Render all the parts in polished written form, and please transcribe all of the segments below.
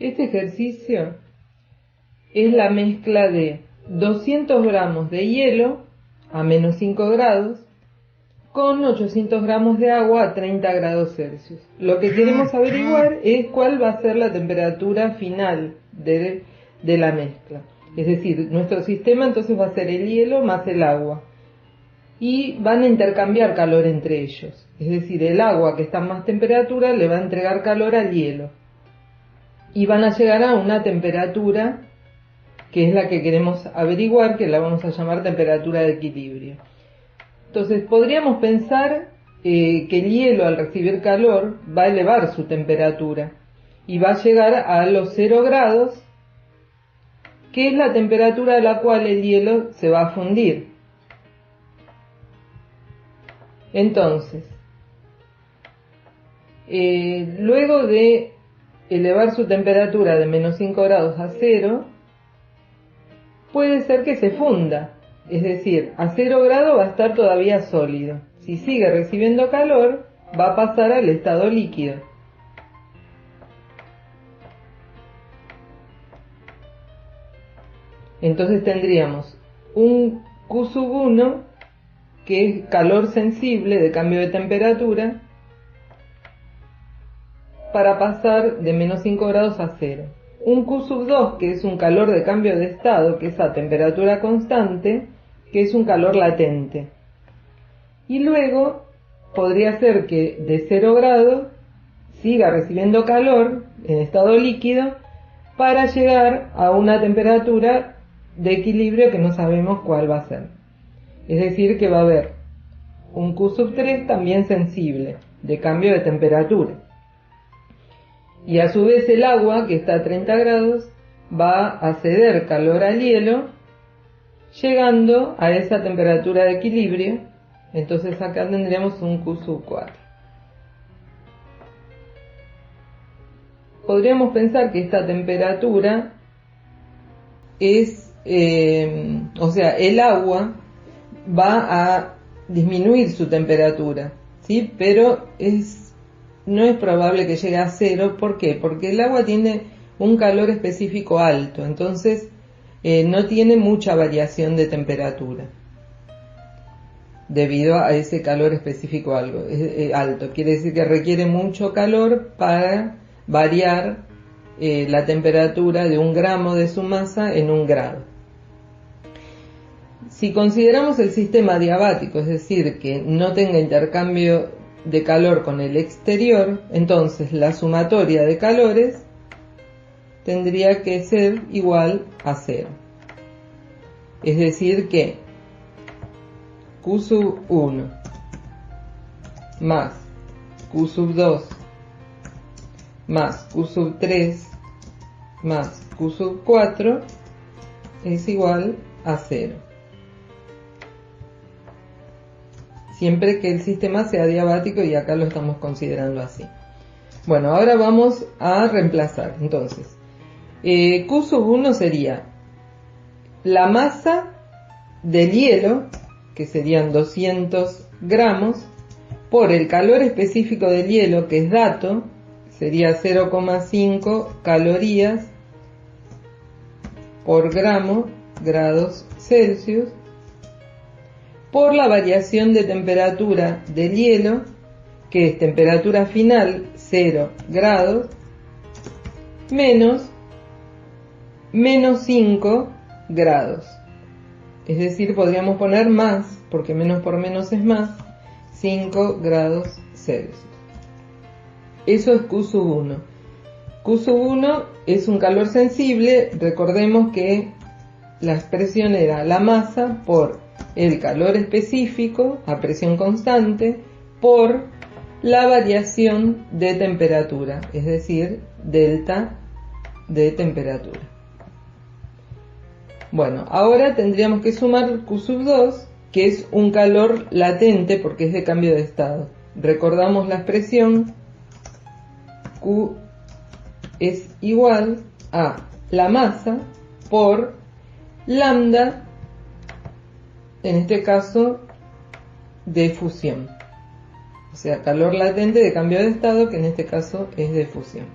Este ejercicio es la mezcla de 200 gramos de hielo a menos 5 grados con 800 gramos de agua a 30 grados Celsius. Lo que queremos averiguar es cuál va a ser la temperatura final de la mezcla. Es decir, nuestro sistema entonces va a ser el hielo más el agua. Y van a intercambiar calor entre ellos. Es decir, el agua que está a más temperatura le va a entregar calor al hielo. Y van a llegar a una temperatura que es la que queremos averiguar, que la vamos a llamar temperatura de equilibrio. Entonces podríamos pensar que el hielo al recibir calor va a elevar su temperatura y va a llegar a los 0 grados, que es la temperatura a la cual el hielo se va a fundir. Entonces, luego de elevar su temperatura de menos 5 grados a 0, puede ser que se funda, es decir, a 0 grados va a estar todavía sólido. Si sigue recibiendo calor, va a pasar al estado líquido. Entonces tendríamos un Q1, que es calor sensible de cambio de temperatura, para pasar de menos 5 grados a 0. Un Q2, que es un calor de cambio de estado, que es a temperatura constante, que es un calor latente. Y luego podría ser que de 0 grados siga recibiendo calor en estado líquido para llegar a una temperatura de equilibrio que no sabemos cuál va a ser. Es decir, que va a haber un Q3 también sensible, de cambio de temperatura. Y a su vez el agua, que está a 30 grados, va a ceder calor al hielo, llegando a esa temperatura de equilibrio. Entonces acá tendríamos un Q4. Podríamos pensar que esta temperatura es, o sea, el agua va a disminuir su temperatura, ¿sí? Pero no es probable que llegue a 0. ¿Por qué? Porque el agua tiene un calor específico alto, entonces no tiene mucha variación de temperatura debido a ese calor específico alto. Quiere decir que requiere mucho calor para variar la temperatura de 1 gramo de su masa en 1 grado. Si consideramos el sistema adiabático, es decir, que no tenga intercambio de calor con el exterior, entonces la sumatoria de calores tendría que ser igual a 0. Es decir que Q1 más Q2 más Q3 más Q4 es igual a 0. Siempre que el sistema sea adiabático, y acá lo estamos considerando así. Bueno, ahora vamos a reemplazar. Entonces, Q1 sería la masa del hielo, que serían 200 gramos, por el calor específico del hielo, que es dato, sería 0,5 calorías por gramo, grados Celsius, por la variación de temperatura del hielo, que es temperatura final 0 grados, menos 5 grados. Es decir, podríamos poner más, porque menos por menos es más, 5 grados Celsius. Eso es Q1. Q1 es un calor sensible. Recordemos que la expresión era la masa por el calor específico a presión constante por la variación de temperatura, es decir, delta de temperatura. Bueno, ahora tendríamos que sumar Q2, que es un calor latente porque es de cambio de estado. Recordamos la expresión, Q es igual a la masa por lambda, en este caso de fusión. O sea, calor latente de cambio de estado, que en este caso es de fusión.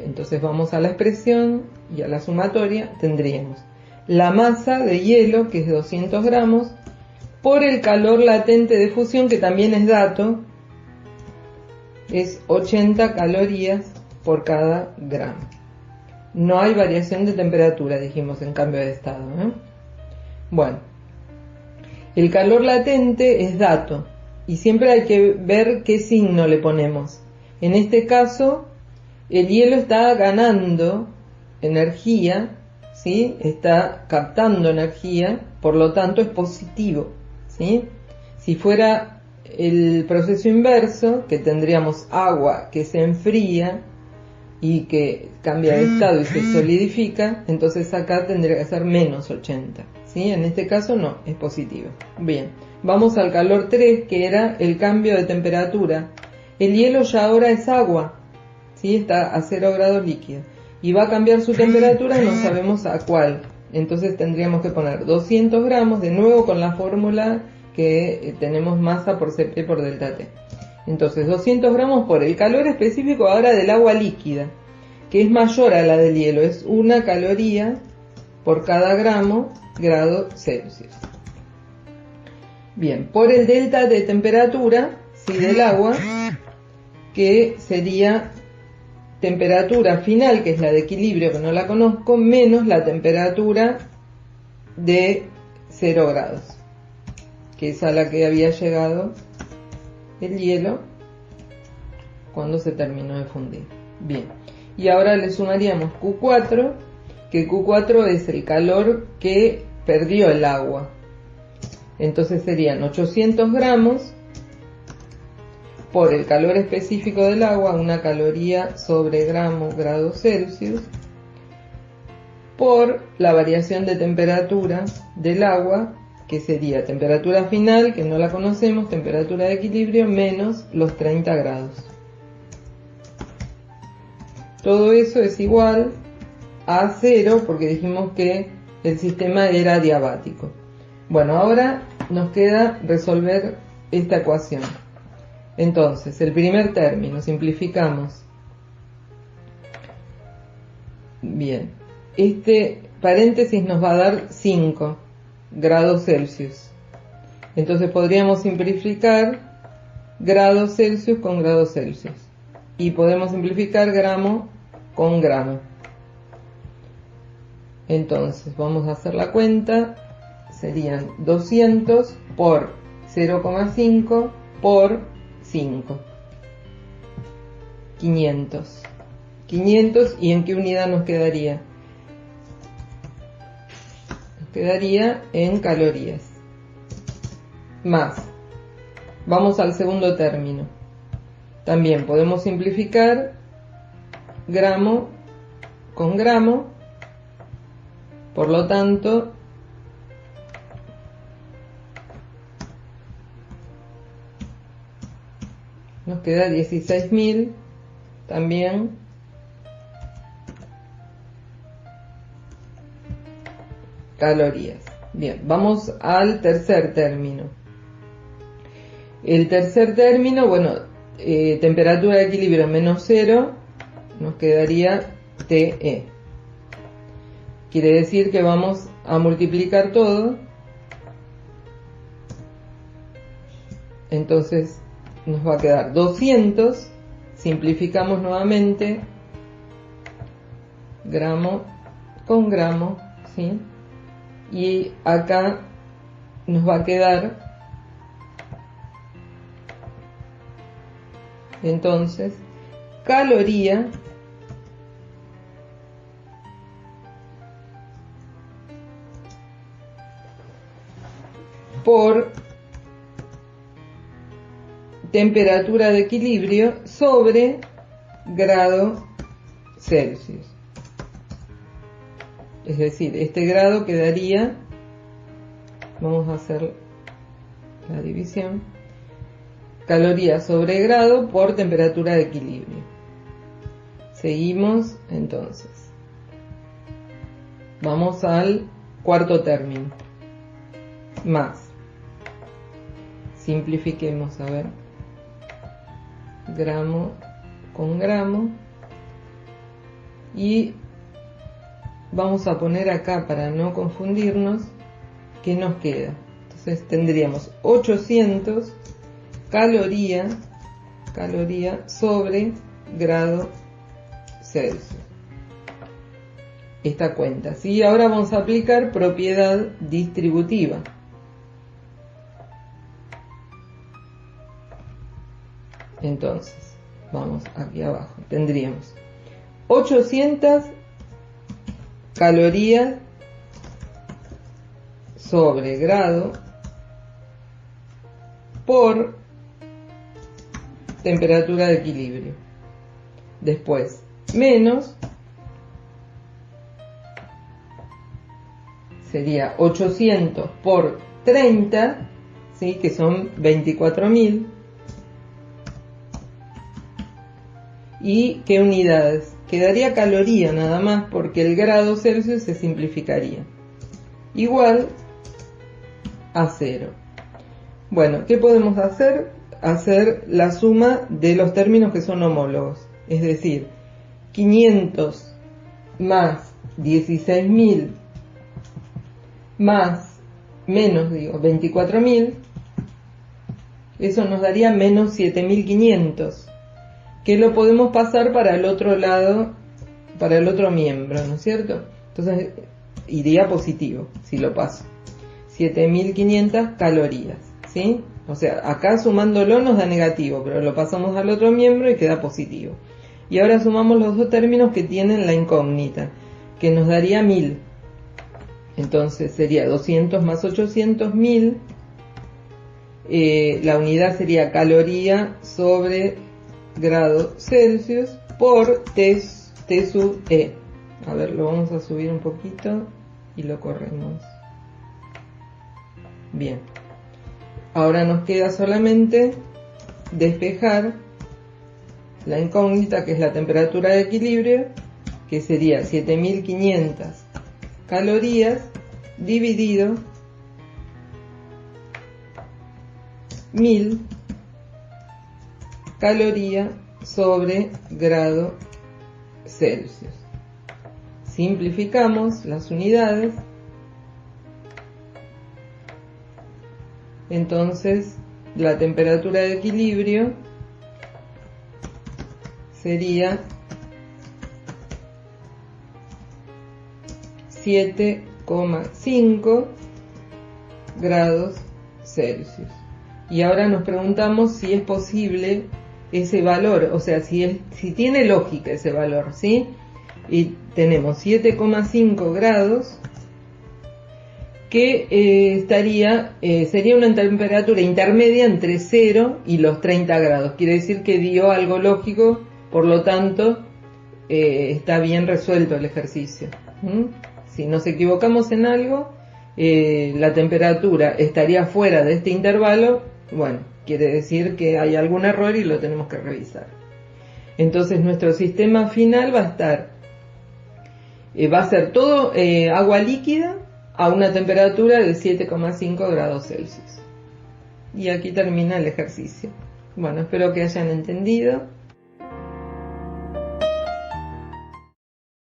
Entonces vamos a la expresión y a la sumatoria. Tendríamos la masa de hielo, que es 200 gramos, por el calor latente de fusión, que también es dato, es 80 calorías por cada gramo. No hay variación de temperatura, dijimos, en cambio de estado, ¿eh? Bueno, el calor latente es dato y siempre hay que ver qué signo le ponemos. En este caso, el hielo está ganando energía, ¿sí? Está captando energía, por lo tanto es positivo, ¿sí? Si fuera el proceso inverso, que tendríamos agua que se enfría y que cambia de estado y se solidifica, entonces acá tendría que ser menos 80, ¿sí? En este caso no, es positivo. Bien, vamos al calor 3, que era el cambio de temperatura. El hielo ya ahora es agua, ¿sí? Está a 0 grados líquido y va a cambiar su temperatura, no sabemos a cuál. Entonces tendríamos que poner 200 gramos, de nuevo con la fórmula que tenemos masa por Cp por delta T. Entonces 200 gramos por el calor específico ahora del agua líquida, que es mayor a la del hielo, es 1 caloría por cada grado Celsius. Bien, por el delta de temperatura, ¿sí? Del agua, que sería temperatura final, que es la de equilibrio, que no la conozco, menos la temperatura de 0 grados, que es a la que había llegado el hielo cuando se terminó de fundir. Bien, y ahora le sumaríamos Q4, que Q4 es el calor que perdió el agua. Entonces serían 800 gramos por el calor específico del agua, 1 caloría sobre grado Celsius, por la variación de temperatura del agua, que sería temperatura final, que no la conocemos, temperatura de equilibrio, menos los 30 grados. Todo eso es igual a 0, porque dijimos que el sistema era adiabático. Bueno, ahora nos queda resolver esta ecuación. Entonces, el primer término, simplificamos. Bien, este paréntesis nos va a dar 5 grados Celsius. Entonces podríamos simplificar grados Celsius con grados Celsius. Y podemos simplificar gramo con gramo. Entonces vamos a hacer la cuenta. Serían 200 por 0,5 por 5. 500. 500, ¿y en qué unidad nos quedaría? Nos quedaría en calorías. Más. Vamos al segundo término. También podemos simplificar gramo con gramo. Por lo tanto, nos queda 16.000 también calorías. Bien, vamos al tercer término. El tercer término, bueno, temperatura de equilibrio menos 0, nos quedaría TE. Quiere decir que vamos a multiplicar todo. Entonces nos va a quedar 200, simplificamos nuevamente, gramo con gramo, ¿sí? Y acá nos va a quedar, entonces, caloría por temperatura de equilibrio sobre grado Celsius. Es decir, este grado quedaría Vamos a hacer la división. Calorías sobre grado por temperatura de equilibrio. Seguimos entonces. Vamos al cuarto término. Más. Simplifiquemos, a ver. Gramo con gramo. Y vamos a poner acá, para no confundirnos, ¿qué nos queda? Entonces tendríamos 800 calorías sobre grado Celsius. Esta cuenta, ¿sí? Ahora vamos a aplicar propiedad distributiva. Entonces, vamos aquí abajo. Tendríamos 800 calorías sobre grado por temperatura de equilibrio. Después, menos, sería 800 por 30, ¿sí? Que son 24.000. ¿Y qué unidades? Quedaría caloría nada más, porque el grado Celsius se simplificaría. Igual a 0. Bueno, ¿qué podemos hacer? Hacer la suma de los términos que son homólogos. Es decir, 500 más 16.000 más menos 24.000, eso nos daría menos 7.500, que lo podemos pasar para el otro lado, para el otro miembro, ¿no es cierto? Entonces iría positivo si lo paso. 7.500 calorías, ¿sí? O sea, acá sumándolo nos da negativo, pero lo pasamos al otro miembro y queda positivo. Y ahora sumamos los dos términos que tienen la incógnita, que nos daría 1.000. Entonces sería 200 más 800, 1.000. La unidad sería caloría sobre grado Celsius por T sub E. A ver, lo vamos a subir un poquito y lo corremos. Bien. Ahora nos queda solamente despejar la incógnita, que es la temperatura de equilibrio, que sería 7.500 calorías dividido 1.000 calorías sobre grado Celsius. Simplificamos las unidades. Entonces la temperatura de equilibrio sería 7,5 grados Celsius. Y ahora nos preguntamos si es posible ese valor, o sea, si tiene lógica ese valor, ¿sí? Y tenemos 7,5 grados que sería una temperatura intermedia entre 0 y los 30 grados. Quiere decir que dio algo lógico, por lo tanto está bien resuelto el ejercicio. Si nos equivocamos en algo, la temperatura estaría fuera de este intervalo, bueno, quiere decir que hay algún error y lo tenemos que revisar. Entonces nuestro sistema final va a ser todo agua líquida a una temperatura de 7,5 grados Celsius. Y aquí termina el ejercicio. Bueno, espero que hayan entendido.